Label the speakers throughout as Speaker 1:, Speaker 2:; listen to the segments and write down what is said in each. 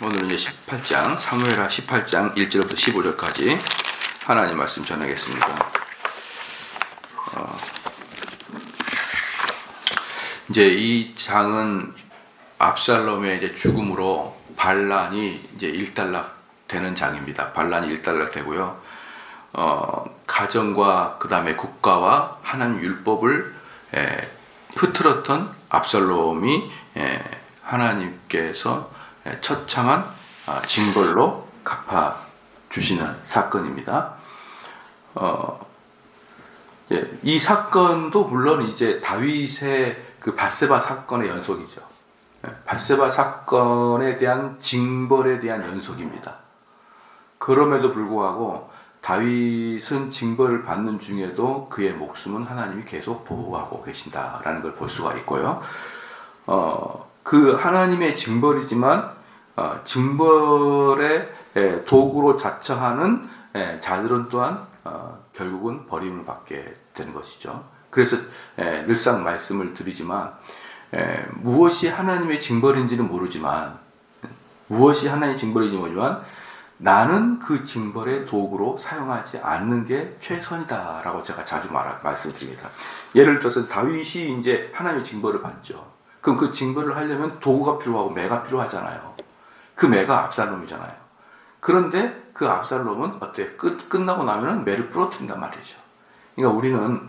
Speaker 1: 오늘은 이제 18장, 사무엘하 18장 1절부터 15절까지 하나님 말씀 전하겠습니다. 이제 이 장은 압살롬의 이제 죽음으로 반란이 이제 일단락되는 장입니다. 반란이 일단락되고요. 가정과 그 다음에 국가와 하나님 율법을 흐트렀던 압살롬이 하나님께서 처참한 징벌로 갚아주시는 사건입니다. 이 사건도 물론 이제 다윗의 그 밧세바 사건의 연속이죠. 밧세바 사건에 대한 징벌에 대한 연속입니다. 그럼에도 불구하고 다윗은 징벌을 받는 중에도 그의 목숨은 하나님이 계속 보호하고 계신다라는 걸 볼 수가 있고요. 그 하나님의 징벌이지만 징벌의 도구로 자처하는 자들은 또한 결국은 버림을 받게 되는 것이죠. 그래서 늘상 말씀을 드리지만 무엇이 하나님의 징벌인지는 모르지만 나는 그 징벌의 도구로 사용하지 않는 게 최선이다라고 제가 자주 말씀드립니다. 예를 들어서 다윗이 이제 하나님의 징벌을 받죠. 그럼 그 징벌을 하려면 도구가 필요하고 매가 필요하잖아요. 그 매가 압살롬이잖아요. 그런데 그 압살롬은 어때요? 끝나고 나면은 매를 부러뜨린단 말이죠. 그러니까 우리는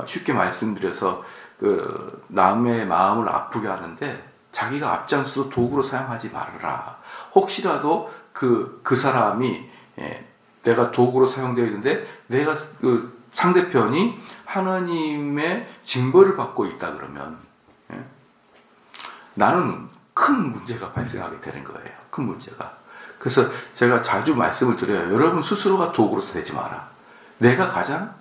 Speaker 1: 쉽게 말씀드려서 그 남의 마음을 아프게 하는데 자기가 앞장서서 도구로 사용하지 말아라. 혹시라도 그 사람이 내가 도구로 사용되어 있는데 내가 그 상대편이 하나님의 징벌을 받고 있다 그러면 나는 큰 문제가 발생하게 되는 거예요. 큰 문제가. 그래서 제가 자주 말씀을 드려요. 여러분 스스로가 도구로 되지 마라. 내가 가장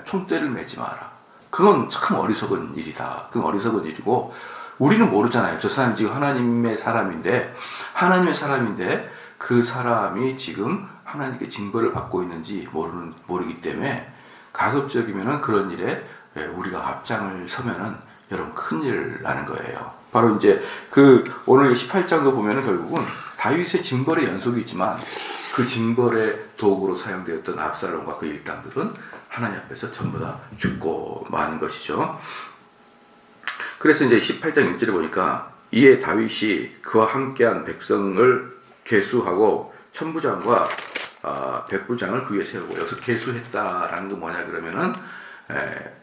Speaker 1: 총대를 매지 마라. 그건 참 어리석은 일이다. 그건 어리석은 일이고 우리는 모르잖아요. 저 사람이 지금 하나님의 사람인데 그 사람이 지금 하나님께 징벌을 받고 있는지 모르기 때문에 가급적이면은 그런 일에 우리가 앞장을 서면은 여러분 큰일 나는 거예요. 바로 이제 오늘 18장도 보면은 결국은 다윗의 징벌의 연속이지만 그 징벌의 도구로 사용되었던 압살롬과 그 일당들은 하나님 앞에서 전부 다 죽고 마는 것이죠. 그래서 이제 18장 1절에 보니까 이에 다윗이 그와 함께한 백성을 계수하고 천부장과 백부장을 그 위에 세우고 여기서 계수했다라는 건 뭐냐 그러면은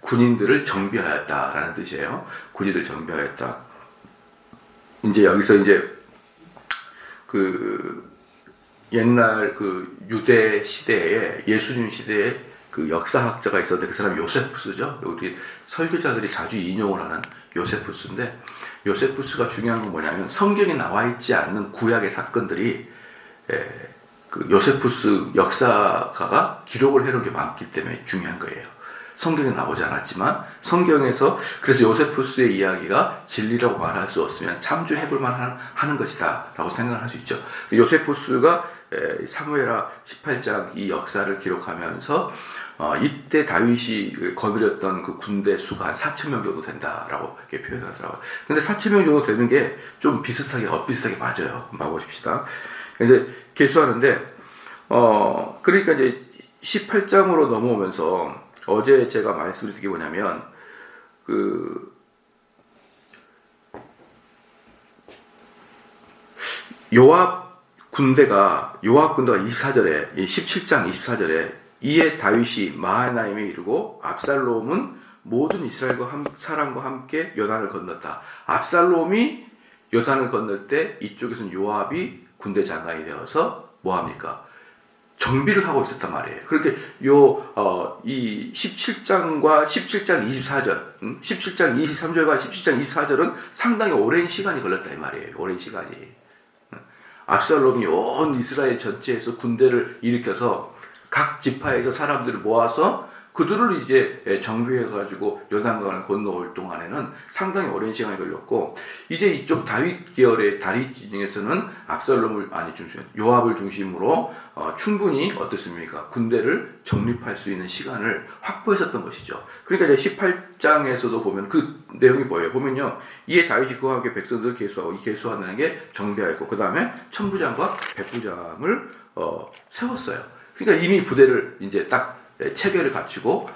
Speaker 1: 군인들을 정비하였다라는 뜻이에요. 군인들 정비하였다. 이제 여기서 이제 그 옛날 그 유대 시대에 예수님 시대에 그 역사학자가 있었는데 그 사람이 요세푸스죠. 우리 설교자들이 자주 인용을 하는 요세푸스인데 요세푸스가 중요한 건 뭐냐면 성경에 나와 있지 않는 구약의 사건들이 그 요세푸스 역사가가 기록을 해놓은 게 많기 때문에 중요한 거예요. 성경에 나오지 않았지만 성경에서 그래서 요세푸스의 이야기가 진리라고 말할 수 없으면 참조해볼 만하는 것이다 라고 생각을 할 수 있죠. 요세푸스가 사무엘하 18장 이 역사를 기록하면서 이때 다윗이 거느렸던 그 군대 수가 한 4,000명 정도 된다라고 이렇게 표현하더라고요. 근데 4,000명 정도 되는 게 좀 엇비슷하게 맞아요. 봐보십시다. 이제 계수하는데 그러니까 이제 18장으로 넘어오면서 어제 제가 말씀드린 게 뭐냐면 요압 군대가 24절에 17장 24절에 이에 다윗이 마하나임에 이르고 압살롬은 모든 이스라엘과 사람과 함께 요단을 건넜다. 압살롬이 요단을 건널 때 이쪽에서는 요압이 군대 장관이 되어서 뭐 합니까? 정비를 하고 있었단 말이에요. 그렇게 이 17장 24절, 17장 23절과 17장 24절은 상당히 오랜 시간이 걸렸다 이 말이에요. 오랜 시간이. 압살롬이 온 이스라엘 전체에서 군대를 일으켜서 각 지파에서 사람들을 모아서 그들을 이제 정비해가지고 요단강을 건너올 동안에는 상당히 오랜 시간이 걸렸고, 이제 이쪽 다윗 계열의 다윗 진영에서는 요압을 중심으로 충분히 어떻습니까? 군대를 정립할 수 있는 시간을 확보했었던 것이죠. 그러니까 이제 18장에서도 보면 그 내용이 뭐예요? 보면요, 이에 다윗이 그와 함께 백성들을 계수하고, 이 계수하는 게 정비하였고, 그 다음에 천부장과 백부장을 세웠어요. 그러니까 이미 부대를 이제 딱 체계를 갖추고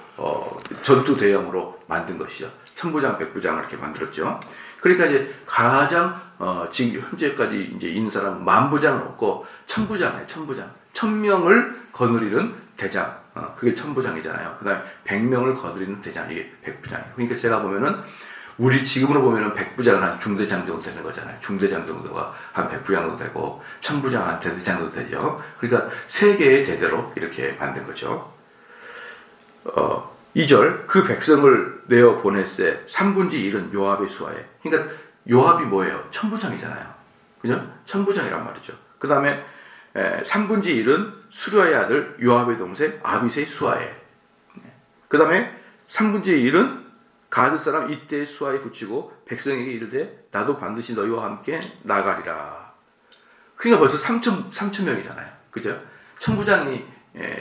Speaker 1: 전투 대형으로 만든 것이죠. 천부장, 백부장을 이렇게 만들었죠. 그러니까 이제 가장 지금 현재까지 이제 있는 사람은 만부장은 없고 천부장이에요. 천부장. 1000명을 거느리는 대장. 그게 천부장이잖아요. 그다음에 100명을 거느리는 대장. 이게 백부장이에요. 그러니까 제가 보면은 우리 지금으로 보면은 백부장은 한 중대장 정도 되는 거잖아요. 중대장 정도가 한 백부장 정도 되고 천부장 한 대대장 정도 되죠. 그러니까 세 개의 대대로 이렇게 만든 거죠. 2절 그 백성을 내어 보냈세 3분지 1은 요압의 수하에. 그러니까 요압이 뭐예요? 천부장이잖아요. 그죠? 천부장이란 말이죠. 그 다음에 3분지 1은 수르야의 아들 요압의 동생 아비새의 수하에. 그 다음에 3분지 1은 가드 사람 이때의 수하에 붙이고 백성에게 이르되 나도 반드시 너희와 함께 나가리라. 그러니까 벌써 3,000명이잖아요. 그죠? 천부장이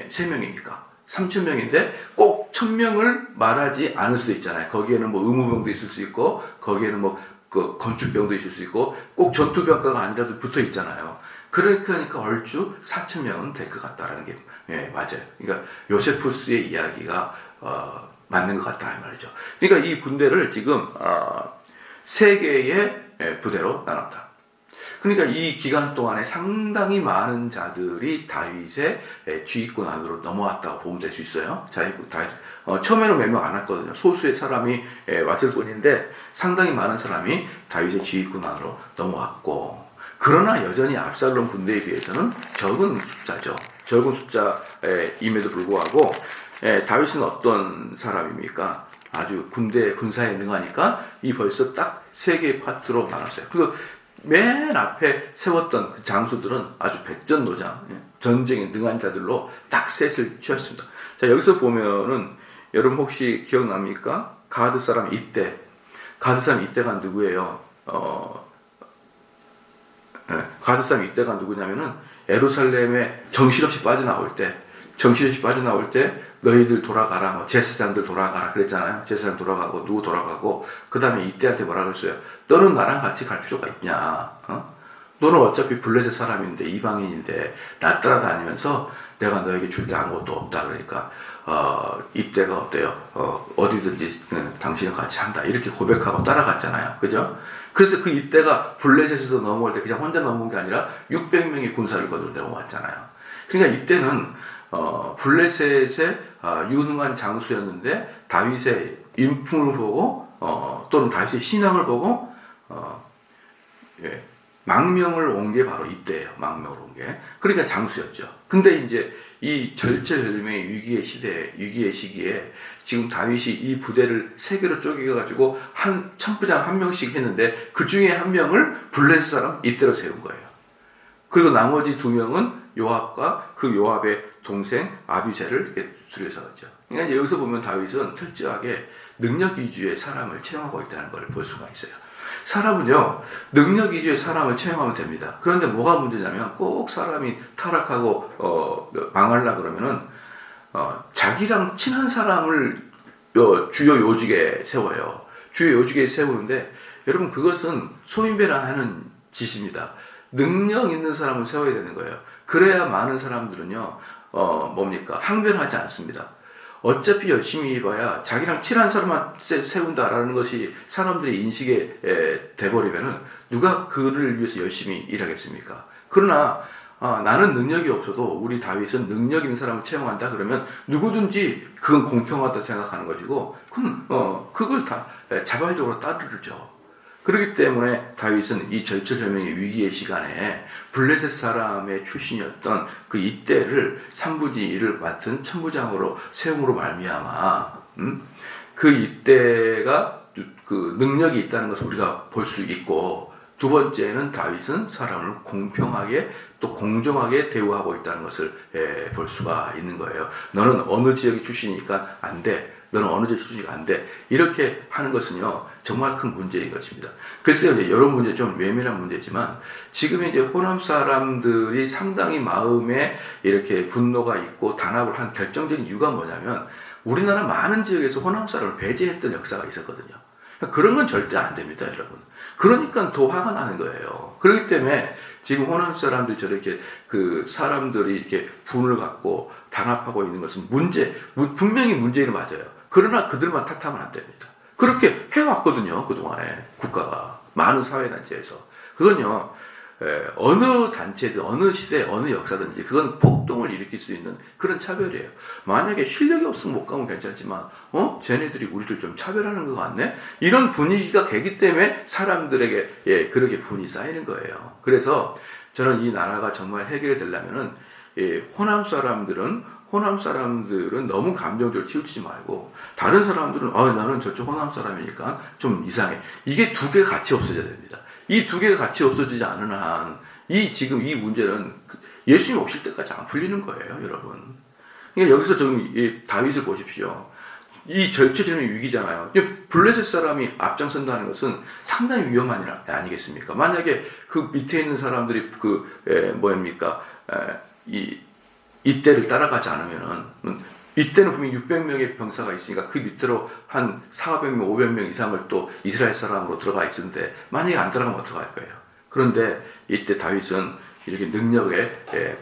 Speaker 1: 3명이니까 3,000명인데 꼭 1,000명을 말하지 않을 수도 있잖아요. 거기에는 뭐 의무병도 있을 수 있고 거기에는 뭐 그 건축병도 있을 수 있고 꼭 전투병과가 아니라도 붙어 있잖아요. 그러니까 얼추 4,000명은 될 것 같다라는 게 맞아요. 그러니까 요세푸스의 이야기가 맞는 것 같다 이 말이죠. 그러니까 이 군대를 지금 세 개의 부대로 나눴다. 그러니까 이 기간 동안에 상당히 많은 자들이 다윗의 지휘권 안으로 넘어왔다고 보면 될 수 있어요. 처음에는 몇 명 안 왔거든요. 소수의 사람이 왔을 뿐인데 상당히 많은 사람이 다윗의 지휘권 안으로 넘어왔고, 그러나 여전히 압살롬 군대에 비해서는 적은 숫자죠. 적은 숫자임에도 불구하고 다윗은 어떤 사람입니까? 아주 군사에 능하니까 이 벌써 딱 세 개의 파트로 나눴어요. 그리고 맨 앞에 세웠던 그 장수들은 아주 백전노장, 전쟁에 능한 자들로 딱 셋을 치웠습니다. 자, 여기서 보면은 여러분 혹시 기억납니까? 가드 사람 이때가 누구예요? 가드 사람 이때가 누구냐면은 예루살렘에 정신없이 빠져나올 때 너희들 돌아가라, 뭐 제사장들 돌아가라 그랬잖아요. 제사장 돌아가고 누구 돌아가고 그 다음에 이때한테 뭐라 그랬어요? 너는 나랑 같이 갈 필요가 있냐? 너는 어차피 블레셋 사람인데 이방인인데 나 따라다니면서 내가 너에게 줄 게 아무것도 없다. 그러니까 이때가 어때요? 어디든지 당신과 같이 한다. 이렇게 고백하고 따라갔잖아요. 그죠? 그래서 그 이때가 블레셋에서 넘어올 때 그냥 혼자 넘어온 게 아니라 600명의 군사를 거두고 내려왔잖아요. 그러니까 이때는 블레셋의 유능한 장수였는데 다윗의 인품을 보고 또는 다윗의 신앙을 보고 망명을 온 게 바로 이때예요. 망명을 온 게. 그러니까 장수였죠. 근데 이제 이 절체절명의 위기의 시기에 지금 다윗이 이 부대를 세 개로 쪼개가지고 한 천부장 한 명씩 했는데 그 중에 한 명을 블레셋 사람 이때로 세운 거예요. 그리고 나머지 2명은 요압과 그 요압의 동생 아비새를 이렇게 들여 세웠죠. 그러니까 이제 여기서 보면 다윗은 철저하게 능력 위주의 사람을 채용하고 있다는 걸 볼 수가 있어요. 사람은요, 능력 위주의 사람을 채용하면 됩니다. 그런데 뭐가 문제냐면 꼭 사람이 타락하고 망하려 그러면은 자기랑 친한 사람을 주요 요직에 세워요. 주요 요직에 세우는데 여러분 그것은 소인배라는 짓입니다. 능력 있는 사람을 세워야 되는 거예요. 그래야 많은 사람들은요, 항변하지 않습니다. 어차피 열심히 해봐야 자기랑 친한 사람만 세운다라는 것이 사람들의 인식에 돼버리면은 누가 그를 위해서 열심히 일하겠습니까? 그러나 나는 능력이 없어도 우리 다윗은 능력 있는 사람을 채용한다 그러면 누구든지 그건 공평하다 생각하는 것이고 그걸 다 자발적으로 따르죠. 그렇기 때문에 다윗은 이 절체절명의 위기의 시간에 블레셋 사람의 출신이었던 그 이때를 3분의 1을 맡은 천부장으로 세움으로 말미암아 그 이때가 그 능력이 있다는 것을 우리가 볼 수 있고, 두 번째는 다윗은 사람을 공평하게 또 공정하게 대우하고 있다는 것을 볼 수가 있는 거예요. 너는 어느 지역의 출신이니까 안 돼. 너는 어느 지역 출신이니까 안 돼. 이렇게 하는 것은요, 정말 큰 문제인 것입니다. 글쎄요, 이제 여러 문제, 좀 예민한 문제지만, 지금 이제 호남 사람들이 상당히 마음에 이렇게 분노가 있고 단합을 한 결정적인 이유가 뭐냐면, 우리나라 많은 지역에서 호남 사람을 배제했던 역사가 있었거든요. 그런 건 절대 안 됩니다, 여러분. 그러니까 더 화가 나는 거예요. 그렇기 때문에 지금 호남 사람들이 저렇게 사람들이 이렇게 분을 갖고 단합하고 있는 것은 분명히 문제는 맞아요. 그러나 그들만 탓하면 안 됩니다. 그렇게 해왔거든요, 그동안에 국가가. 많은 사회단체에서. 그건요, 어느 단체든, 어느 시대, 어느 역사든지 그건 폭동을 일으킬 수 있는 그런 차별이에요. 만약에 실력이 없으면 못 가면 괜찮지만, 쟤네들이 우리를 좀 차별하는 것 같네? 이런 분위기가 되기 때문에 사람들에게, 그렇게 분이 쌓이는 거예요. 그래서 저는 이 나라가 정말 해결이 되려면은, 호남 사람들은 너무 감정적으로 치우치지 말고, 다른 사람들은, 나는 저쪽 호남 사람이니까 좀 이상해. 이게 두 개 같이 없어져야 됩니다. 이 두 개가 같이 없어지지 않은 한, 지금 이 문제는 예수님 오실 때까지 안 풀리는 거예요, 여러분. 그러니까 여기서 좀 다윗을 보십시오. 이 절체절명의 위기잖아요. 블레셋 사람이 앞장선다는 것은 상당히 위험한 일 아니겠습니까? 만약에 그 밑에 있는 사람들이 이때를 따라가지 않으면은, 이때는 분명히 600명의 병사가 있으니까 그 밑으로 한 400명, 500명 이상을 또 이스라엘 사람으로 들어가 있는데 만약에 안 들어가면 어떡할 거예요? 그런데 이때 다윗은 이렇게 능력에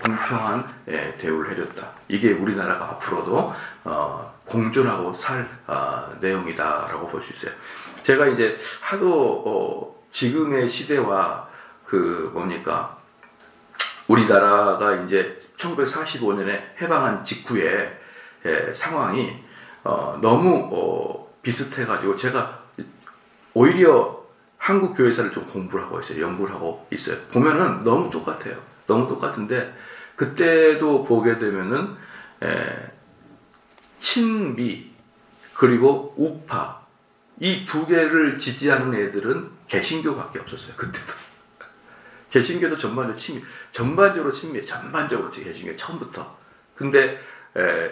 Speaker 1: 공평한 대우를 해줬다. 이게 우리나라가 앞으로도 공존하고 살 내용이다라고 볼 수 있어요. 제가 이제 하도 지금의 시대와 우리나라가 이제 1945년에 해방한 직후에 상황이 너무 비슷해가지고 제가 오히려 한국 교회사를 좀 공부를 하고 있어요. 연구를 하고 있어요. 보면은 너무 똑같아요. 너무 똑같은데 그때도 보게 되면은 친미 그리고 우파 이 두 개를 지지하는 애들은 개신교밖에 없었어요. 그때도. 개신교도 전반적으로 친미해. 전반적으로 개신교 처음부터. 근데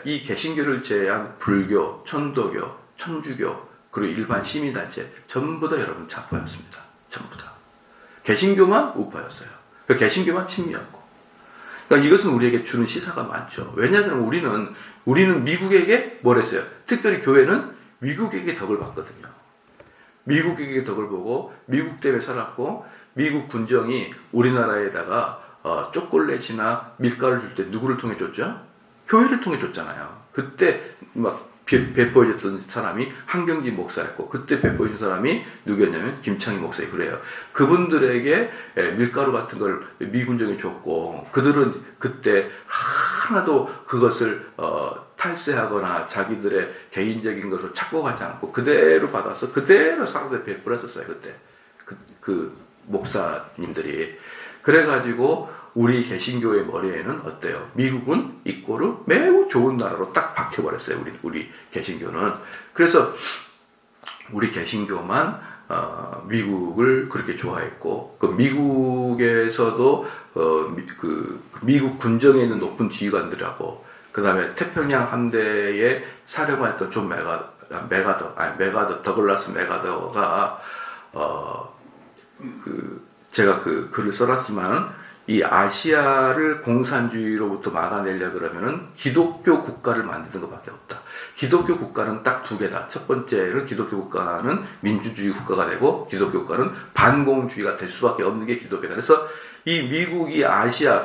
Speaker 1: 이 개신교를 제외한 불교, 천도교, 천주교, 그리고 일반 시민단체 전부 다 여러분 좌파였습니다. 전부 다. 개신교만 우파였어요. 개신교만 친미였고. 그러니까 이것은 우리에게 주는 시사가 많죠. 왜냐하면 우리는 미국에게 뭘 했어요? 특별히 교회는 미국에게 덕을 봤거든요. 미국에게 덕을 보고 미국 때문에 살았고 미국 군정이 우리나라에다가 초콜릿이나 밀가루를 줄 때 누구를 통해 줬죠? 교회를 통해 줬잖아요. 그때 막 배포해줬던 사람이 한경지 목사였고 그때 배포해준 사람이 누구였냐면 김창희 목사예요. 그래요. 그분들에게 밀가루 같은 걸 미군정이 줬고 그들은 그때 하나도 그것을 탈세하거나 자기들의 개인적인 것을 착복하지 않고 그대로 받아서 그대로 사람들에 베풀었었어요. 그때 그 목사님들이. 그래가지고 우리 개신교의 머리에는 어때요? 미국은 이꼬르 매우 좋은 나라로 딱 박혀버렸어요. 우리 개신교는. 그래서 우리 개신교만 미국을 그렇게 좋아했고 그 미국에서도 미국 군정에 있는 높은 지휘관들하고 그 다음에 태평양 함대에 사령관했던 존 더글라스 메가더가 제가 그 글을 써놨지만 이 아시아를 공산주의로부터 막아내려 그러면은 기독교 국가를 만드는 것밖에 없다. 기독교 국가는 딱 두 개다. 첫 번째는 기독교 국가는 민주주의 국가가 되고 기독교 국가는 반공주의가 될 수밖에 없는 게 기독교다. 그래서 이 미국이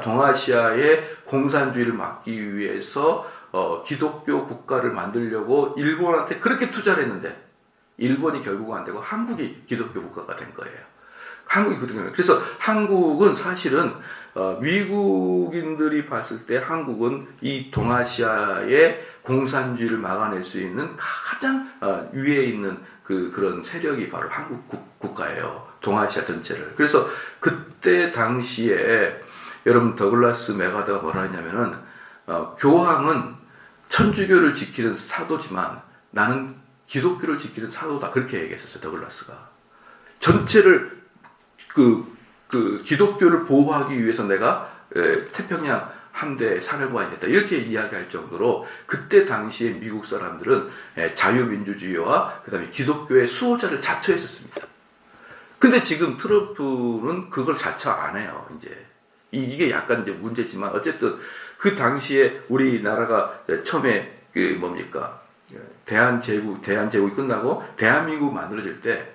Speaker 1: 동아시아의 공산주의를 막기 위해서 기독교 국가를 만들려고 일본한테 그렇게 투자를 했는데 일본이 결국은 안 되고 한국이 기독교 국가가 된 거예요. 한국이 그렇게. 그래서 한국은 사실은 미국인들이 봤을 때 한국은 이 동아시아의 공산주의를 막아낼 수 있는 가장 위에 있는 그런 세력이 바로 한국 국가예요. 동아시아 전체를. 그래서 그때 당시에 여러분 더글라스 메가더가 뭐라 했냐면은 교황은 천주교를 지키는 사도지만 나는 기독교를 지키는 사도다. 그렇게 얘기했었어요. 더글라스가. 전체를 그 기독교를 보호하기 위해서 내가 태평양 함대 사령관이 됐다. 이렇게 이야기할 정도로 그때 당시에 미국 사람들은 자유민주주의와 그다음에 기독교의 수호자를 자처했었습니다. 근데 지금 트럼프는 그걸 자처 안 해요. 이제 이게 약간 이제 문제지만 어쨌든 그 당시에 우리나라가 처음에 그 뭡니까 대한제국이 끝나고 대한민국 만들어질 때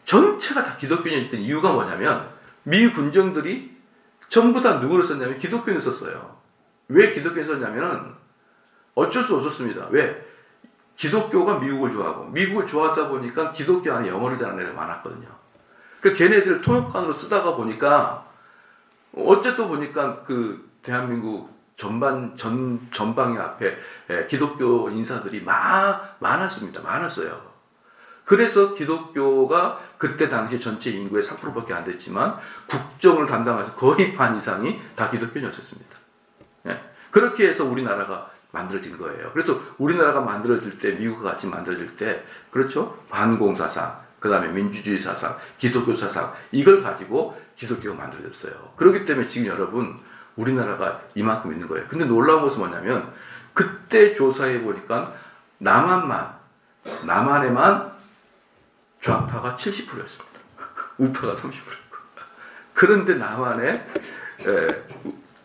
Speaker 1: 전체가 다 기독교인이었던 이유가 뭐냐면 미 군정들이 전부 다 누구를 썼냐면 기독교인을 썼어요. 왜 기독교인을 썼냐면 어쩔 수 없었습니다. 왜? 기독교가 미국을 좋아하고 미국을 좋아하다 보니까 기독교 안에 영어를 잘하는 애가 많았거든요. 그 걔네들 통역관으로 쓰다가 보니까 어쨌든 보니까 그 대한민국 전방위 앞에 기독교 인사들이 많았습니다. 많았어요. 그래서 기독교가 그때 당시 전체 인구의 3%밖에 안 됐지만 국정을 담당해서 거의 반 이상이 다 기독교인이었습니다. 그렇게 해서 우리나라가 만들어진 거예요. 그래서 우리나라가 만들어질 때 미국과 같이 만들어질 때 그렇죠? 반공사상, 그 다음에 민주주의 사상, 기독교 사상 이걸 가지고 기독교가 만들어졌어요. 그렇기 때문에 지금 여러분 우리나라가 이만큼 있는 거예요. 근데 놀라운 것은 뭐냐면 그때 조사해 보니까 남한에만 좌파가 70%였습니다. 우파가 30%였고. 그런데 남한에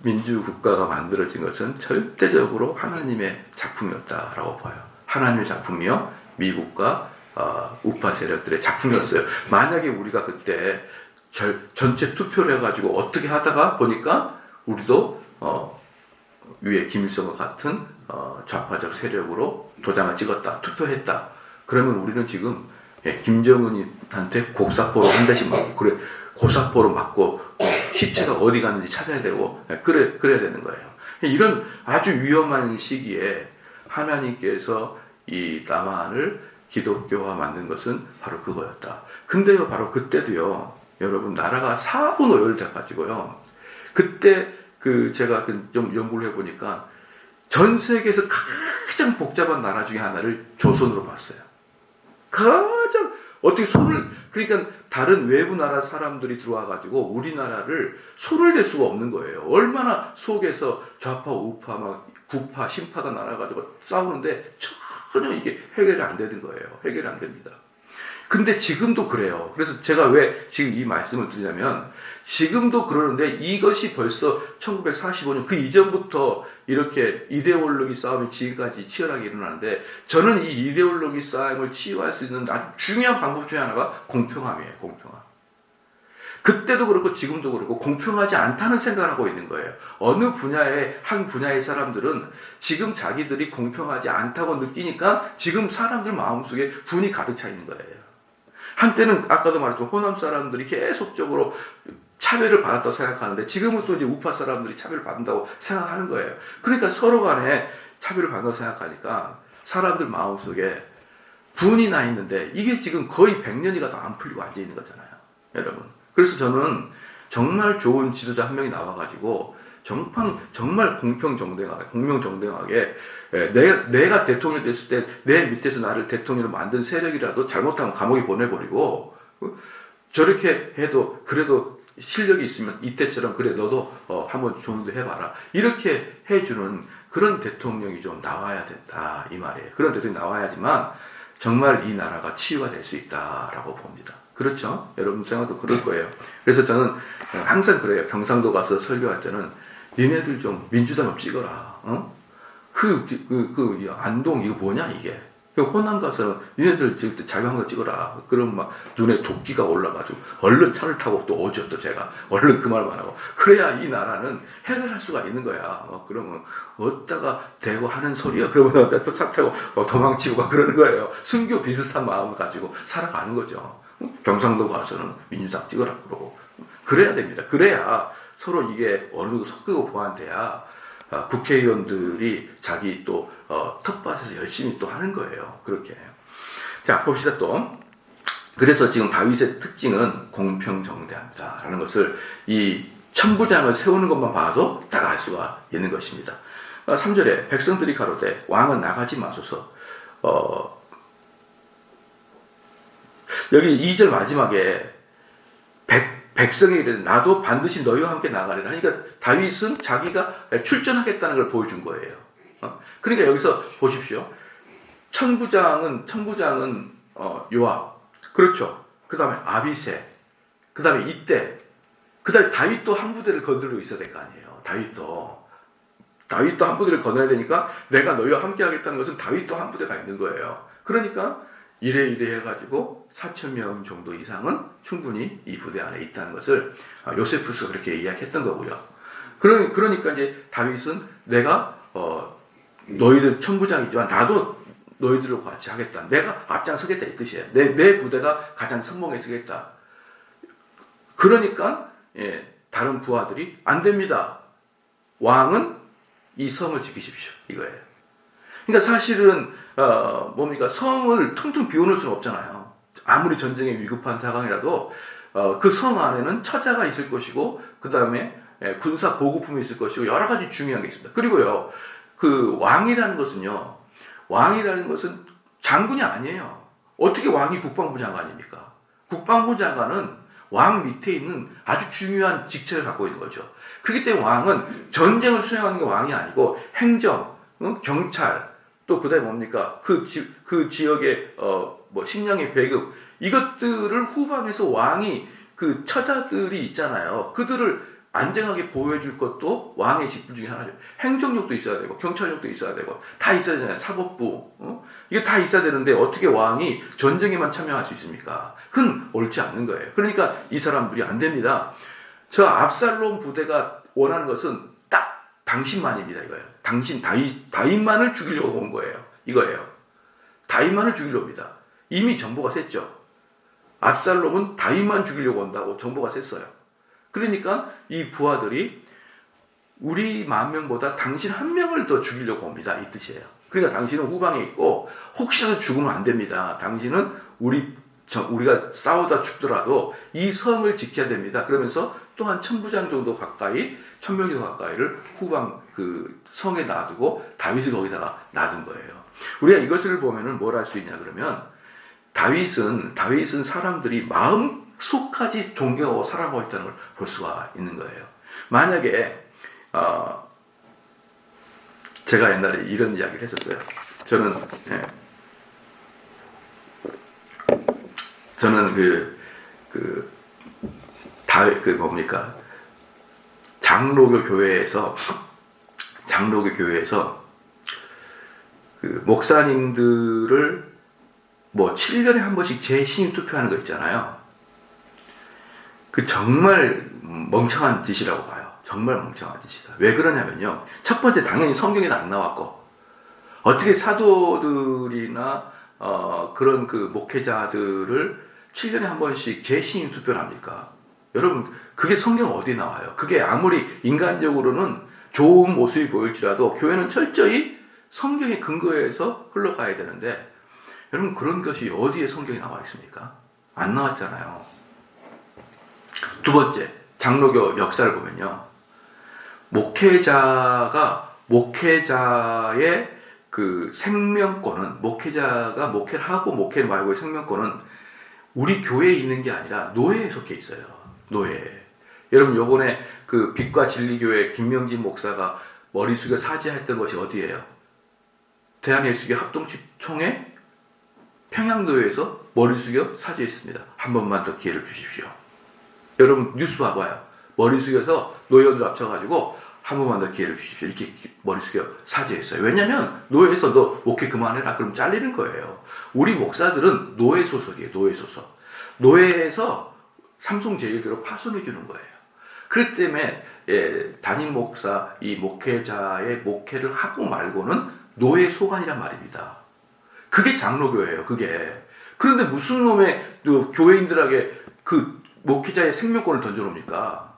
Speaker 1: 민주국가가 만들어진 것은 절대적으로 하나님의 작품이었다라고 봐요. 하나님의 작품이요. 미국과 우파 세력들의 작품이었어요. 만약에 우리가 그때 전체 투표를 해가지고 어떻게 하다가 보니까 우리도 위에 김일성과 같은 좌파적 세력으로 도장을 찍었다. 투표했다. 그러면 우리는 지금 김정은한테 곡사포로 한 대씩 맞고 그래 고사포로 맞고 시체가 어디 갔는지 찾아야 되고 그래야 되는 거예요. 이런 아주 위험한 시기에 하나님께서 이 남한을 기독교화 만든 것은 바로 그거였다. 근데요 바로 그때도요 여러분 나라가 사분 오열돼 가지고요 그때 제가 좀 연구를 해보니까 전 세계에서 가장 복잡한 나라 중에 하나를 조선으로 봤어요. 가장 어떻게 그러니까 다른 외부 나라 사람들이 들어와가지고 우리나라를 손을 댈 수가 없는 거예요. 얼마나 속에서 좌파, 우파, 막 구파, 신파가 나눠가지고 싸우는데 전혀 이게 해결이 안 되는 거예요. 해결이 안 됩니다. 근데 지금도 그래요. 그래서 제가 왜 지금 이 말씀을 드리냐면 지금도 그러는데 이것이 벌써 1945년 그 이전부터 이렇게 이데올로기 싸움이 지금까지 치열하게 일어나는데 저는 이 이데올로기 싸움을 치유할 수 있는 아주 중요한 방법 중에 하나가 공평함이에요. 공평함. 그때도 그렇고 지금도 그렇고 공평하지 않다는 생각을 하고 있는 거예요. 어느 분야의 한 분야의 사람들은 지금 자기들이 공평하지 않다고 느끼니까 지금 사람들 마음속에 분이 가득 차 있는 거예요. 한때는 아까도 말했지만 호남 사람들이 계속적으로 차별을 받았다고 생각하는데 지금은 또 이제 우파 사람들이 차별을 받는다고 생각하는 거예요. 그러니까 서로 간에 차별을 받는다고 생각하니까 사람들 마음속에 분이 나 있는데 이게 지금 거의 100년이 가도 안 풀리고 앉아 있는 거잖아요. 여러분. 그래서 저는 정말 좋은 지도자 한 명이 나와가지고 정말 공명정대하게 내가 대통령 됐을 때 내 밑에서 나를 대통령으로 만든 세력이라도 잘못하면 감옥에 보내버리고 저렇게 해도 그래도 실력이 있으면 이때처럼 그래 너도 한번 좋은 데 해봐라 이렇게 해주는 그런 대통령이 좀 나와야 된다 이 말이에요. 그런 대통령이 나와야지만 정말 이 나라가 치유가 될 수 있다라고 봅니다. 그렇죠? 여러분 생각도 그럴 거예요. 그래서 저는 항상 그래요. 경상도 가서 설교할 때는 니네들 좀 민주당 좀 찍어라. 안동 이거 뭐냐 이게. 호남 가서는 니네들 자기한 거 찍어라. 그럼 막 눈에 도끼가 올라가지고 얼른 차를 타고 또 오죠. 또 제가 얼른 그 말만 하고 그래야 이 나라는 해결할 수가 있는 거야. 그러면 어디다가 대고 하는 소리야. 그러면 또 차 타고 도망치고 막 그러는 거예요. 순교 비슷한 마음을 가지고 살아가는 거죠. 경상도 가서는 민주당 찍어라 그러고 그래야 됩니다. 그래야 서로 이게 어느 정도 섞이고 보완돼야 국회의원들이 자기 또 텃밭에서 열심히 또 하는 거예요. 그렇게. 자, 봅시다 또. 그래서 지금 다윗의 특징은 공평정대합니다라는 것을 이 천부장을 세우는 것만 봐도 딱 알 수가 있는 것입니다. 3절에 백성들이 가로되 왕은 나가지 마소서. 여기 2절 마지막에 백성에 이르되 나도 반드시 너희와 함께 나가리라. 그러니까 다윗은 자기가 출전하겠다는 걸 보여준 거예요. 그러니까 여기서 보십시오. 천부장은 요압, 그렇죠. 그 다음에 아비새, 그 다음에 이때, 그 다음에 다윗도 한 부대를 거느리고 있어야 될 거 아니에요. 다윗도 한 부대를 거느려야 되니까 내가 너희와 함께 하겠다는 것은 다윗도 한 부대가 있는 거예요. 그러니까 이래 해가지고 4,000명 정도 이상은 충분히 이 부대 안에 있다는 것을 요세푸스가 그렇게 이야기했던 거고요. 그러니까 이제 다윗은 내가 너희들 천부장이지만 나도 너희들과 같이 하겠다. 내가 앞장서겠다 이 뜻이에요. 내 부대가 가장 성공해서겠다. 그러니까 다른 부하들이 안 됩니다. 왕은 이 성을 지키십시오. 이거예요. 그러니까 사실은 성을 텅텅 비워놓을 수는 없잖아요. 아무리 전쟁에 위급한 상황이라도 그 성 안에는 처자가 있을 것이고 그 다음에 군사 보급품이 있을 것이고 여러 가지 중요한 게 있습니다. 그리고요, 그 왕이라는 것은 장군이 아니에요. 어떻게 왕이 국방부 장관입니까? 국방부 장관은 왕 밑에 있는 아주 중요한 직책을 갖고 있는 거죠. 그렇기 때문에 왕은 전쟁을 수행하는 게 왕이 아니고 행정, 경찰, 또 그다음에 뭡니까? 그 지역의 식량의 배급, 이것들을 후방에서 왕이 그 처자들이 있잖아요. 그들을 안정하게 보호해줄 것도 왕의 직분 중에 하나죠. 행정력도 있어야 되고 경찰력도 있어야 되고 다 있어야 되잖아요. 사법부, 이게 다 있어야 되는데 어떻게 왕이 전쟁에만 참여할 수 있습니까? 그건 옳지 않는 거예요. 그러니까 이 사람들이 안 됩니다. 저 압살롬 부대가 원하는 것은 딱 당신만입니다. 이거예요. 당신 다윗만을 죽이려고 온 거예요. 이거예요. 다윗만을 죽이려고 합니다. 이미 정보가 샜죠. 압살롬은 다윗만 죽이려고 온다고 정보가 샜어요. 그러니까 이 부하들이 우리 10,000명보다 당신 한 명을 더 죽이려고 옵니다. 이 뜻이에요. 그러니까 당신은 후방에 있고 혹시라도 죽으면 안 됩니다. 당신은 우리가 싸우다 죽더라도 이 성을 지켜야 됩니다. 그러면서 또한 1,000부장 정도 가까이, 1,000명 정도 가까이를 후방 그 성에 놔두고 다윗을 거기다가 놔둔 거예요. 우리가 이것을 보면은 뭘 할 수 있냐 그러면 다윗은 사람들이 마음속까지 존경하고 사랑하고 있다는 걸 볼 수가 있는 거예요. 만약에 제가 옛날에 이런 이야기를 했었어요. 저는 장로교 교회에서 그 목사님들을 7년에 한 번씩 재신임 투표하는 거 있잖아요. 그 정말 멍청한 짓이라고 봐요. 정말 멍청한 짓이다. 왜 그러냐면요. 첫 번째, 당연히 성경에는 안 나왔고, 어떻게 사도들이나 그런 그 목회자들을 7년에 한 번씩 재신임 투표를 합니까? 여러분, 그게 성경 어디에 나와요? 그게 아무리 인간적으로는 좋은 모습이 보일지라도 교회는 철저히 성경에 근거해서 흘러가야 되는데, 여러분, 그런 것이 어디에 성경에 나와 있습니까? 안 나왔잖아요. 두 번째, 장로교 역사를 보면요. 목회자의 그 생명권은, 목회자가 목회를 하고 목회를 말고의 생명권은 우리 교회에 있는 게 아니라 노예에 속해 있어요. 노예. 여러분, 요번에 그 빛과 진리교회 김명진 목사가 머리 숙여 사죄했던 것이 어디예요? 대한예수교 합동총회 평양노회에서 머리 숙여 사죄했습니다. 한 번만 더 기회를 주십시오. 여러분 뉴스 봐봐요. 머리 숙여서 노예원들 합쳐가지고 한 번만 더 기회를 주십시오. 이렇게 머리 숙여 사죄했어요. 왜냐하면 노예에서 너 목회 그만해라. 그럼 잘리는 거예요. 우리 목사들은 노예 소속이에요. 노예 소속. 노예에서 삼성제일교로 파송해 주는 거예요. 그렇기 때문에 담임 목사, 이 목회자의 목회를 하고 말고는 노예 소관이란 말입니다. 그게 장로교예요. 그게. 그런데 무슨 놈의 교회인들에게 그 목회자의 생명권을 던져놓습니까?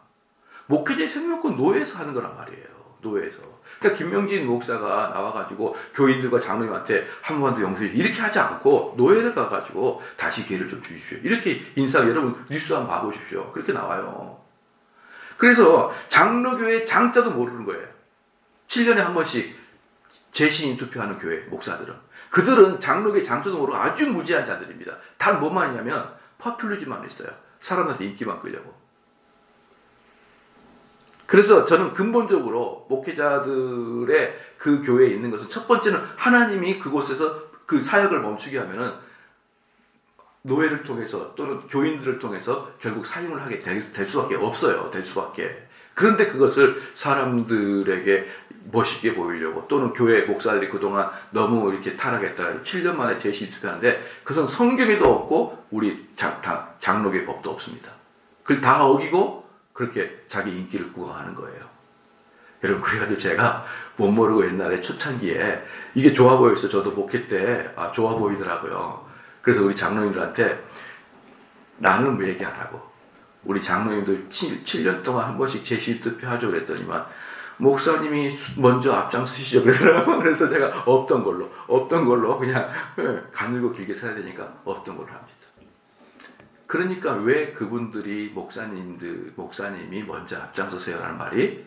Speaker 1: 목회자의 생명권 노예에서 하는 거란 말이에요. 노예에서. 그러니까 김명진 목사가 나와가지고 교인들과 장로님한테 한 번만 더 용서해 이렇게 하지 않고 노예를 가가지고 다시 기회를 좀 주십시오. 이렇게 여러분 뉴스 한번 봐보십시오. 그렇게 나와요. 그래서 장로교회 장자도 모르는 거예요. 7년에 한 번씩 재신임 투표하는 교회 목사들은. 그들은 장로교회 장자도 모르고 아주 무지한 자들입니다. 단 뭐만 있냐면 퍼퓰리즘만 있어요. 사람한테 인기만 끌려고. 그래서 저는 근본적으로 목회자들의 그 교회에 있는 것은 첫 번째는 하나님이 그곳에서 그 사역을 멈추게 하면은 노예를 통해서 또는 교인들을 통해서 결국 사용을 하게 될 수밖에 없어요. 될 수밖에. 그런데 그것을 사람들에게 멋있게 보이려고 또는 교회 목사들이 그동안 너무 이렇게 타락했다가 7년 만에 재시투표하는데 그것은 성경에도 없고 우리 장로교의 법도 없습니다. 그걸 다 어기고 그렇게 자기 인기를 구가하는 거예요. 여러분, 그래가지고 제가 못 모르고 옛날에 초창기에 이게 좋아 보였어요. 저도 목회 때 좋아 보이더라고요. 그래서 우리 장로님들한테 나는 왜 얘기하라고. 우리 장로님들 7년 동안 한 번씩 제시투표하죠 그랬더니만 목사님이 먼저 앞장서시죠 그러더라고요. 그래서 제가 없던 걸로 그냥 가늘고 길게 살아야 되니까 없던 걸로 합니다. 그러니까 왜 그분들이 목사님이 먼저 앞장서세요라는 말이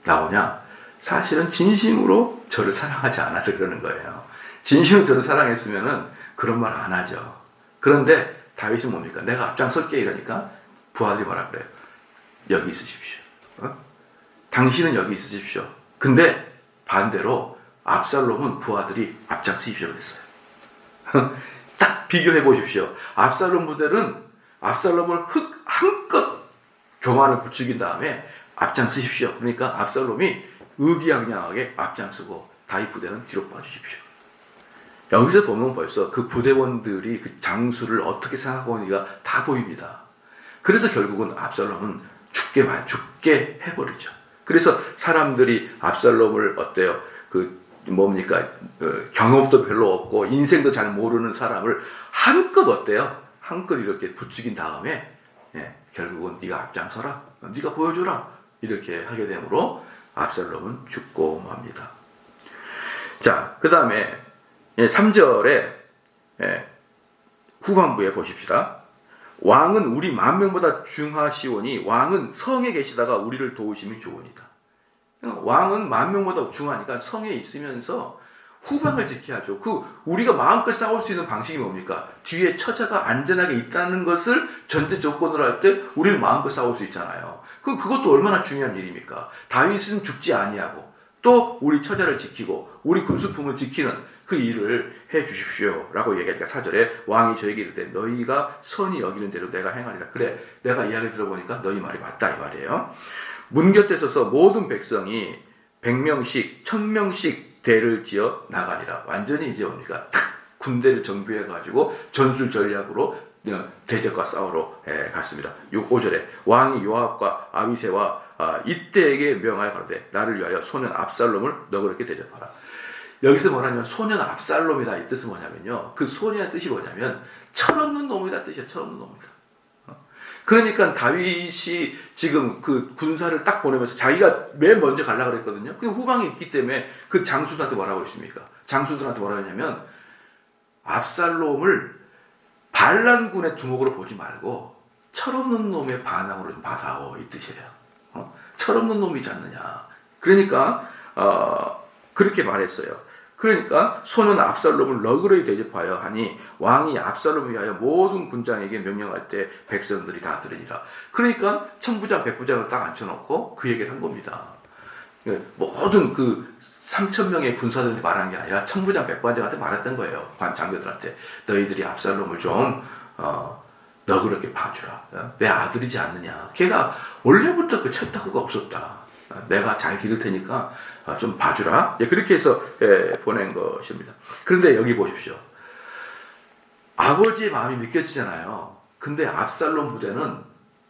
Speaker 1: 나오냐? 사실은 진심으로 저를 사랑하지 않아서 그러는 거예요. 진심으로 저를 사랑했으면은 그런 말 안 하죠. 그런데 다윗은 뭡니까? 내가 앞장설게 이러니까 부하들이 뭐라 그래요? 여기 있으십시오. 당신은 여기 있으십시오. 근데 반대로 압살롬은 부하들이 앞장서십시오 그랬어요. 딱 비교해 보십시오. 압살롬 부대는 압살롬을 한껏 교만을 부추긴 다음에 앞장서십시오. 그러니까 압살롬이 의기양양하게 앞장서고 다윗 부대는 뒤로 빠지십시오. 여기서 보면 벌써 그 부대원들이 그 장수를 어떻게 생각하고 있는지가 다 보입니다. 그래서 결국은 압살롬은 죽게 해버리죠. 그래서 사람들이 압살롬을 어때요? 경험도 별로 없고 인생도 잘 모르는 사람을 한껏 어때요? 한껏 이렇게 부추긴 다음에 결국은 네가 앞장서라, 네가 보여줘라 이렇게 하게 되므로 압살롬은 죽고 맙니다. 자, 그 다음에 3절에 후반부에 보십시다. 왕은 우리 만명보다 중하시오니 왕은 성에 계시다가 우리를 도우심이 좋으니까. 왕은 만명보다 중하니까 성에 있으면서 후방을 지켜야죠. 우리가 마음껏 싸울 수 있는 방식이 뭡니까? 뒤에 처자가 안전하게 있다는 것을 전제 조건으로 할 때 우리는 마음껏 싸울 수 있잖아요. 그것도 얼마나 중요한 일입니까? 다윗은 죽지 아니하고 또 우리 처자를 지키고 우리 군수품을 지키는 그 일을 해 주십시오 라고 얘기하니까 4절에 왕이 저에게 이르되 너희가 선히 여기는 대로 내가 행하리라. 그래, 내가 이야기 들어보니까 너희 말이 맞다 이 말이에요. 문 곁에 서서 모든 백성이 100명씩 1000명씩 대를 지어 나가니라. 완전히 이제 뭡니까? 탁 군대를 정비해가지고 전술 전략으로 대적과 싸우러 갔습니다. 5절에 왕이 요압과 아비새와 이때에게 명하여 가로되 나를 위하여 소년 압살롬을 너그럽게 대접하라. 여기서 뭐냐면 소년 압살롬이다 이 뜻은 뭐냐면요. 그 소년의 뜻이 뭐냐면 철없는 놈이다 뜻이야. 철없는 놈이다. 그러니까 다윗이 지금 그 군사를 딱 보내면서 자기가 맨 먼저 가려고 그랬거든요. 그 후방이 있기 때문에 그 장수들한테 뭐라고 했습니까? 장수들한테 뭐라고 했냐면 압살롬을 반란군의 두목으로 보지 말고 철없는 놈의 반항으로 좀 받아오 이 뜻이에요. 철없는 놈이지 않느냐. 그러니까 그렇게 말했어요. 그러니까 소년 압살롬을 너그러이 대접하여 하니 왕이 압살롬을 위하여 모든 군장에게 명령할 때 백성들이 다 들으니라. 그러니까 천부장 백부장을 딱 앉혀놓고 그 얘기를 한 겁니다. 모든 그 3000명의 군사들한테 말한 게 아니라 천부장 백부장한테 말했던 거예요. 장교들한테 너희들이 압살롬을 좀 너그럽게 봐주라. 내 아들이지 않느냐. 걔가 원래부터 그 철다구가 없었다. 내가 잘 기를 테니까 좀 봐주라. 그렇게 해서 보낸 것입니다. 그런데 여기 보십시오. 아버지의 마음이 느껴지잖아요. 근데 압살롬 부대는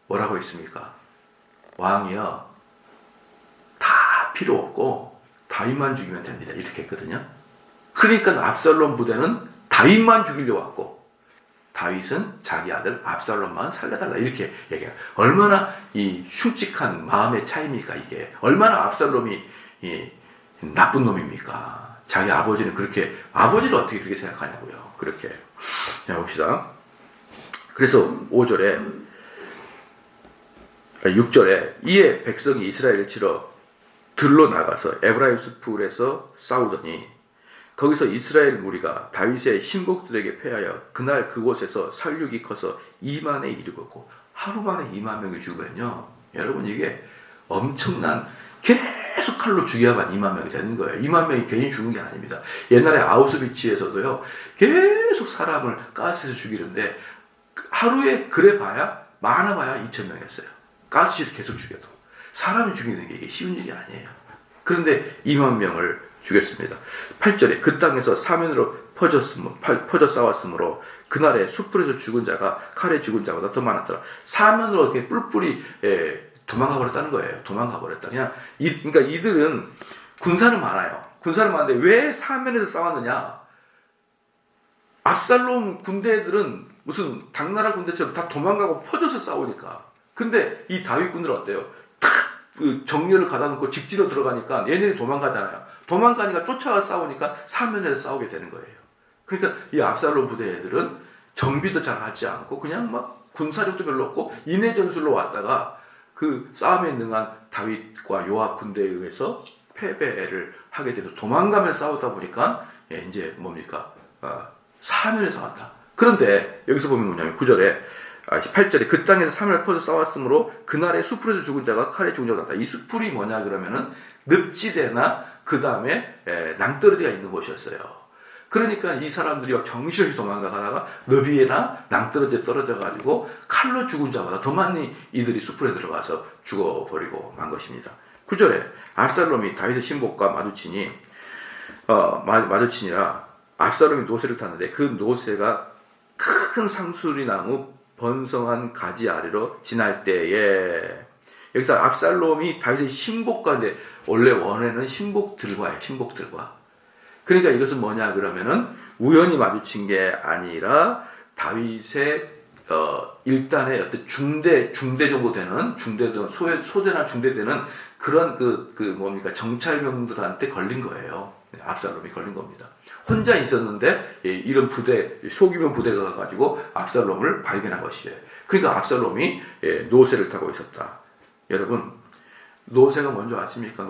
Speaker 1: 뭐라고 했습니까? 왕이요. 다 필요 없고 다윗만 죽이면 됩니다. 이렇게 했거든요. 그러니까 압살롬 부대는 다윗만 죽이려고 왔고 다윗은 자기 아들 압살롬만 살려달라 이렇게 얘기해요. 얼마나 이 흉측한 마음의 차이입니까 이게. 얼마나 압살롬이 나쁜 놈입니까. 자기 아버지는 그렇게 아버지를 어떻게 그렇게 생각하냐고요. 그렇게. 자 봅시다. 그래서 5절에 6절에 이에 백성이 이스라엘을 치러 들로 나가서 에브라임 숲에서 싸우더니 거기서 이스라엘 무리가 다윗의 신복들에게 패하여 그날 그곳에서 살육이 커서 2만에 이르고 하루 만에 2만 명이 죽으면요. 여러분 이게 엄청난 계속 칼로 죽여야만 2만 명이 되는 거예요. 2만 명이 괜히 죽은 게 아닙니다. 옛날에 아우슈비츠에서도요, 계속 사람을 가스에서 죽이는데 하루에 그래 봐야 많아봐야 2,000명이었어요. 가스실을 계속 죽여도. 사람을 죽이는 게 이게 쉬운 일이 아니에요. 그런데 2만 명을 죽였습니다. 8절에 그 땅에서 사면으로 퍼져 싸웠으므로 그날에 숯불에서 죽은 자가 칼에 죽은 자보다 더 많았더라. 사면으로 이렇게 뿔뿔이 도망가 버렸다는 거예요. 도망가 버렸다. 그러니까 이들은 군사는 많아요. 군사는 많은데 왜 사면에서 싸웠느냐? 압살롬 군대들은 무슨 당나라 군대처럼 다 도망가고 퍼져서 싸우니까. 근데 이 다윗 군들은 어때요? 탁 정렬을 가다 놓고 직지로 들어가니까 얘네들이 도망가잖아요. 도망가니까 쫓아가 싸우니까 사면에서 싸우게 되는 거예요. 그러니까 이 압살롬 부대 애들은 정비도 잘 하지 않고 그냥 막 군사력도 별로 없고 인해 전술로 왔다가 그 싸움에 능한 다윗과 요압 군대에 의해서 패배를 하게 되고 도망가며 싸우다 보니까 이제 뭡니까? 사면에서 왔다. 그런데 여기서 보면 뭐냐면 9절에 8절에 그 땅에서 3일 퍼져 싸웠으므로 그날에 숲풀에서 죽은 자가 칼에 죽은 자가 났다. 이 숲풀이 뭐냐 그러면은 늪지대나 그 다음에 낭떠러지가 있는 곳이었어요. 그러니까 이 사람들이 정신없이 도망가다가 너비에나 낭떠러지에 떨어져가지고 칼로 죽은 자보다 더 많이 이들이 숲풀에 들어가서 죽어버리고 만 것입니다. 9절에 압살롬이 다윗의 신복과 마주치니라 압살롬이 노새를 탔는데 그 노새가 큰 상수리나무 번성한 가지 아래로 지날 때에 여기서 압살롬이 다윗의 신복과인데 원래 원래는 신복들과예요. 신복들과. 그러니까 이것은 뭐냐 그러면은 우연히 마주친 게 아니라 다윗의 일단의 어떤 중대 정도 되는 소대나 중대 되는 그런 뭡니까 정찰병들한테 걸린 거예요. 압살롬이 걸린 겁니다. 혼자 있었는데 이런 소규모 부대가 가지고 압살롬을 발견한 것이에요. 그러니까 압살롬이 노새를 타고 있었다. 여러분 노새가 뭔지 아십니까?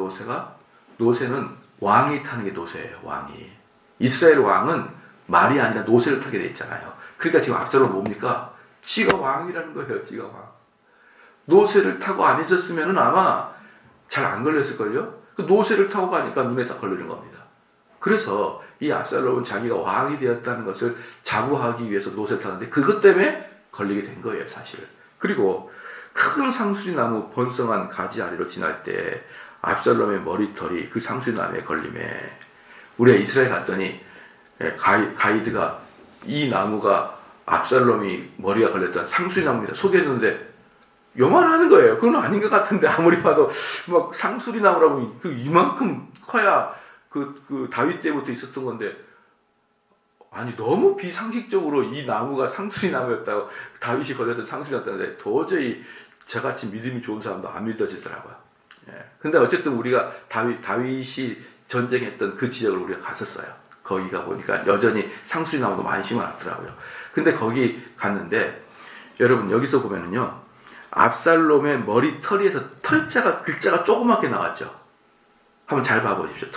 Speaker 1: 노새는 왕이 타는 게 노새예요. 왕이. 이스라엘 왕은 말이 아니라 노새를 타게 돼 있잖아요. 그러니까 지금 압살롬 뭡니까? 지가 왕이라는 거예요. 지가 왕. 노새를 타고 안 있었으면 아마 잘 안 걸렸을걸요? 그 노새를 타고 가니까 눈에 딱 걸리는 겁니다. 그래서 이 압살롬은 자기가 왕이 되었다는 것을 자부하기 위해서 노새를 타는데 그것 때문에 걸리게 된 거예요. 사실. 그리고 큰 상수리나무 번성한 가지 아래로 지날 때 압살롬의 머리털이 그 상수리나무에 걸림에 우리가 이스라엘 갔더니 가이드가 이 나무가 압살롬이 머리가 걸렸던 상수리나무입니다. 소개했는데 요만하는 거예요. 그건 아닌 것 같은데 아무리 봐도 막 상수리나무라고 이만큼 커야 그 다윗 때부터 있었던 건데 아니 너무 비상식적으로 이 나무가 상수리나무였다고 다윗이 걸렸던 상수리나무였는데 도저히 저같이 믿음이 좋은 사람도 안 믿어지더라고요. 근데 어쨌든 우리가 다윗이 전쟁했던 그 지역을 우리가 갔었어요. 거기 가 보니까 여전히 상수리나무도 많이 심어놨더라고요. 근데 거기 갔는데 여러분 여기서 보면은요 압살롬의 머리털이에서 글자가 조그맣게 나왔죠. 한번 잘 봐보십시오.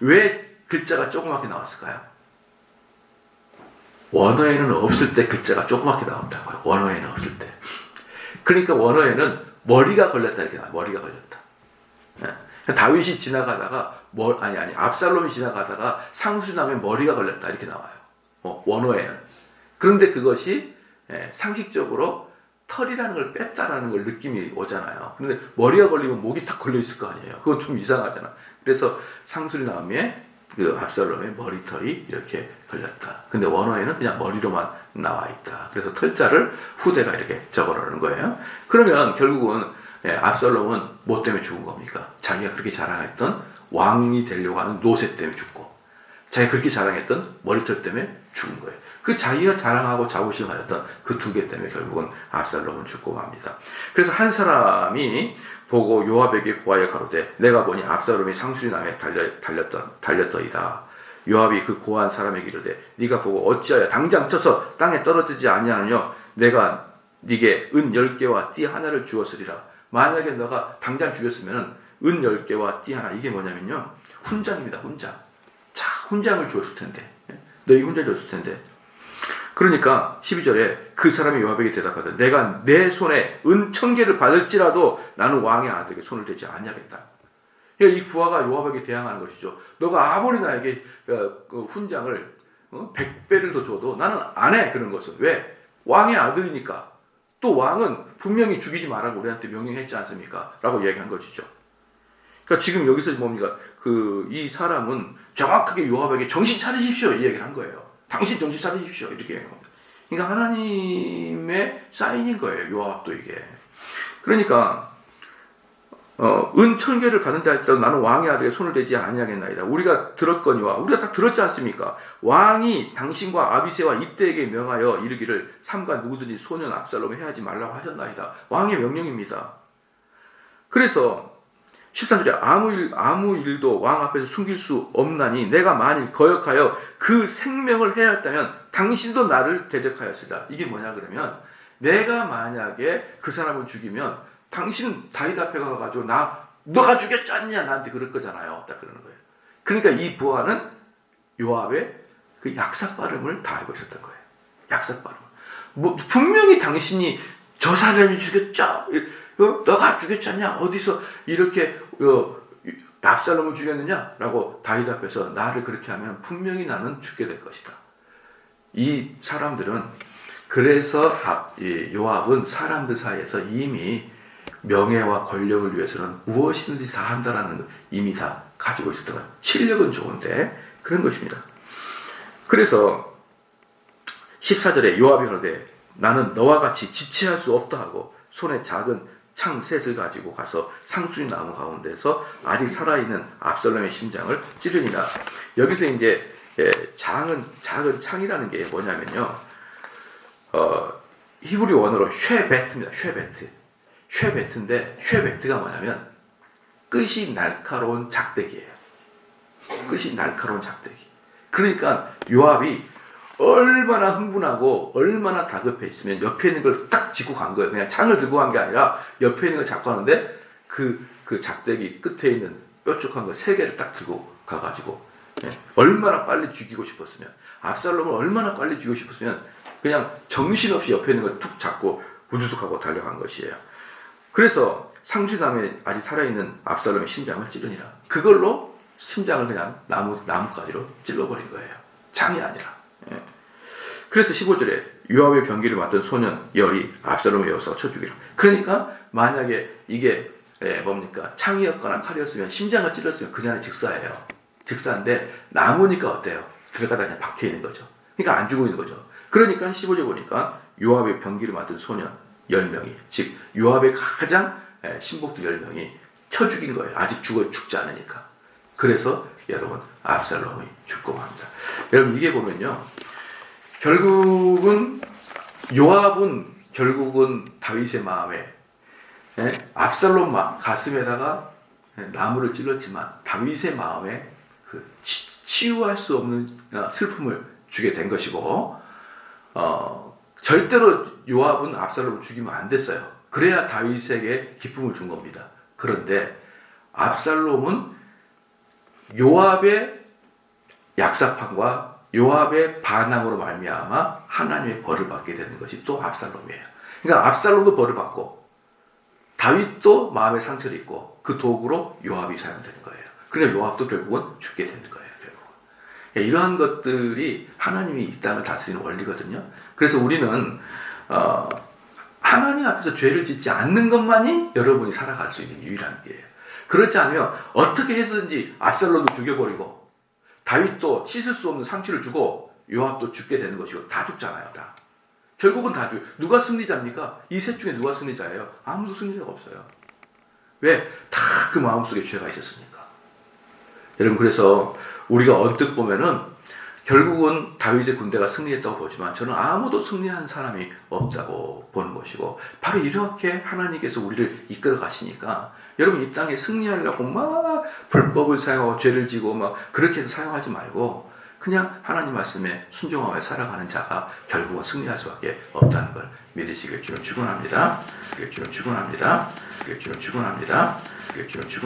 Speaker 1: 왜 글자가 조그맣게 나왔을까요? 원어에는 없을 때 글자가 조그맣게 나왔다고요. 원어에는 없을 때. 그러니까 원어에는 머리가 걸렸다 이렇게 나와요. 머리가 걸렸다. 다윗이 지나가다가 압살롬이 지나가다가 상수리나무에 머리가 걸렸다 이렇게 나와요. 원어에는. 그런데 그것이 상식적으로 털이라는 걸 뺐다라는 걸 느낌이 오잖아요. 그런데 머리가 걸리면 목이 탁 걸려 있을 거 아니에요. 그건 좀 이상하잖아. 그래서 상수리나무에 그 압살롬의 머리털이 이렇게 걸렸다. 근데 원어에는 그냥 머리로만 나와 있다. 그래서 털자를 후대가 이렇게 적어놓는 거예요. 그러면 결국은 압살롬은 뭐 때문에 죽은 겁니까? 자기가 그렇게 자랑했던 왕이 되려고 하는 노새 때문에 죽고 자기가 그렇게 자랑했던 머리털 때문에 죽은 거예요. 그 자기가 자랑하고 자부심 가졌던 그 두 개 때문에 결국은 압살롬은 죽고 맙니다. 그래서 한 사람이 보고 요압에게 고하여 가로되 내가 보니 압살롬이 상수리나무에 달렸더이다. 요압이 그 고한 사람에게 이르되 네가 보고 어찌하여 당장 쳐서 땅에 떨어지지 아니하느냐? 내가 네게 은 10개와 띠 하나를 주었으리라. 만약에 너가 당장 죽였으면 은 10개와 띠 하나 이게 뭐냐면요 훈장입니다. 훈장. 자 훈장을 주었을 텐데 너희 훈장 줬을 텐데 그러니까 12절에 그 사람이 요압에게 대답하되 내가 내 손에 은 1000개를 받을지라도 나는 왕의 아들에게 손을 대지 아니하겠다. 이 부하가 요압에게 대항하는 것이죠. 너가 아무리 나에게 훈장을 100배를 더 줘도 나는 안 해. 그런 것은 왜? 왕의 아들이니까. 또 왕은 분명히 죽이지 말라고 우리한테 명령했지 않습니까? 라고 이야기한 것이죠. 그러니까 지금 여기서 뭡니까? 이 사람은 정확하게 요압에게 정신 차리십시오 이 얘기를 한 거예요. 당신 정신 차리십시오 이렇게 얘기한 겁니다. 그러니까 하나님의 사인인 거예요. 요압도 이게. 그러니까 은 1000개를 받은 자일지라도 나는 왕의 아들에게 손을 대지 아니하겠나이다. 우리가 들었거니와 우리가 다 들었지 않습니까? 왕이 당신과 아비새와 이때에게 명하여 이르기를 삼가 누구든지 소년 압살롬을 해하지 말라고 하셨나이다. 왕의 명령입니다. 그래서 13절에 아무 일도 왕 앞에서 숨길 수 없나니 내가 만일 거역하여 그 생명을 해하였다면 당신도 나를 대적하였으리라. 이게 뭐냐 그러면 내가 만약에 그 사람을 죽이면 당신은 다윗 앞에 가가지고 너가 죽였지 않냐 나한테 그럴 거잖아요. 딱 그러는 거예요. 그러니까 이 부하는 요압의 그 약삭 발음을 다 알고 있었던 거예요. 약삭 발음. 분명히 당신이 저 사람이 죽였죠. 너가 죽였지 않냐? 어디서 이렇게 압살롬을 죽였느냐라고 다윗 앞에서 나를 그렇게 하면 분명히 나는 죽게 될 것이다. 이 사람들은 그래서 요압은 사람들 사이에서 이미 명예와 권력을 위해서는 무엇이든지 다 한다라는 걸 이미 다 가지고 있었던 거예요. 실력은 좋은데 그런 것입니다. 그래서 14절에 요압이 이르되 나는 너와 같이 지체할 수 없다 하고 손에 작은 창 셋을 가지고 가서 상수리 나무 가운데서 아직 살아있는 압살롬의 심장을 찌르니라. 여기서 이제 작은 창이라는 게 뭐냐면요. 히브리 원어로 쉐베트입니다. 쉐베트인데 쉐베트가 뭐냐면 끝이 날카로운 작대기예요. 끝이 날카로운 작대기. 그러니까 요압이 얼마나 흥분하고 얼마나 다급해 있으면 옆에 있는 걸 딱 짚고 간 거예요. 그냥 창을 들고 간 게 아니라 옆에 있는 걸 잡고 하는데 그 작대기 끝에 있는 뾰족한 거 3개를 딱 들고 가가지고 얼마나 빨리 죽이고 싶었으면 압살롬을 얼마나 빨리 죽이고 싶었으면 그냥 정신없이 옆에 있는 걸 툭 잡고 우두둑하고 달려간 것이에요. 그래서 상수나무에 아직 살아있는 압살롬의 심장을 찌르니라. 그걸로 심장을 그냥 나뭇가지로 찔러버린 거예요. 창이 아니라. 그래서 15절에 요압의 병기를 맡은 소년 열이 압살롬을 에워싸 쳐 죽이라. 그러니까 만약에 이게 뭡니까? 창이었거나 칼이었으면 심장을 찔렀으면 그냥의 즉사예요. 즉사인데 나무니까 어때요? 들어가다 그냥 박혀 있는 거죠. 그러니까 안 죽고 있는 거죠. 그러니까 15절 보니까 요압의 병기를 맡은 소년 10명이 즉 요압의 가장 신복들 10명이 쳐 죽인 거예요. 아직 죽지 않으니까. 그래서 여러분 압살롬이 죽고 맙니다. 여러분 이게 보면요. 요압은 결국은 다윗의 마음에 압살롬 가슴에다가 나무를 찔렀지만 다윗의 마음에 그 치유할 수 없는 슬픔을 주게 된 것이고 절대로 요압은 압살롬을 죽이면 안 됐어요. 그래야 다윗에게 기쁨을 준 겁니다. 그런데 압살롬은 요압의 약삭함과 요압의 반항으로 말미암아 하나님의 벌을 받게 되는 것이 또 압살롬이에요. 그러니까 압살롬도 벌을 받고 다윗도 마음의 상처를 입고 그 도구로 요압이 사용되는 거예요. 그러니까 요압도 결국은 죽게 되는 거예요. 결국은. 이러한 것들이 하나님이 이 땅을 다스리는 원리거든요. 그래서 우리는 하나님 앞에서 죄를 짓지 않는 것만이 여러분이 살아갈 수 있는 유일한 길이에요. 그렇지 않으면 어떻게 해서든지 압살롬도 죽여버리고 다윗도 씻을 수 없는 상처를 주고 요압도 죽게 되는 것이고 다 죽잖아요. 다. 결국은 다 죽어요. 누가 승리자입니까? 이 셋 중에 누가 승리자예요? 아무도 승리자가 없어요. 왜? 다 그 마음속에 죄가 있었으니까. 여러분 그래서 우리가 언뜻 보면은 결국은 다윗의 군대가 승리했다고 보지만 저는 아무도 승리한 사람이 없다고 보는 것이고 바로 이렇게 하나님께서 우리를 이끌어 가시니까 여러분 이 땅에 승리하려고 막 불법을 사용하고 죄를 지고 막 그렇게 해서 사용하지 말고 그냥 하나님 말씀에 순종하며 살아가는 자가 결국은 승리할 수밖에 없다는 걸 믿으시길 주는 축원합니다. 주는 축원합니다. 주는 축원합니다. 주는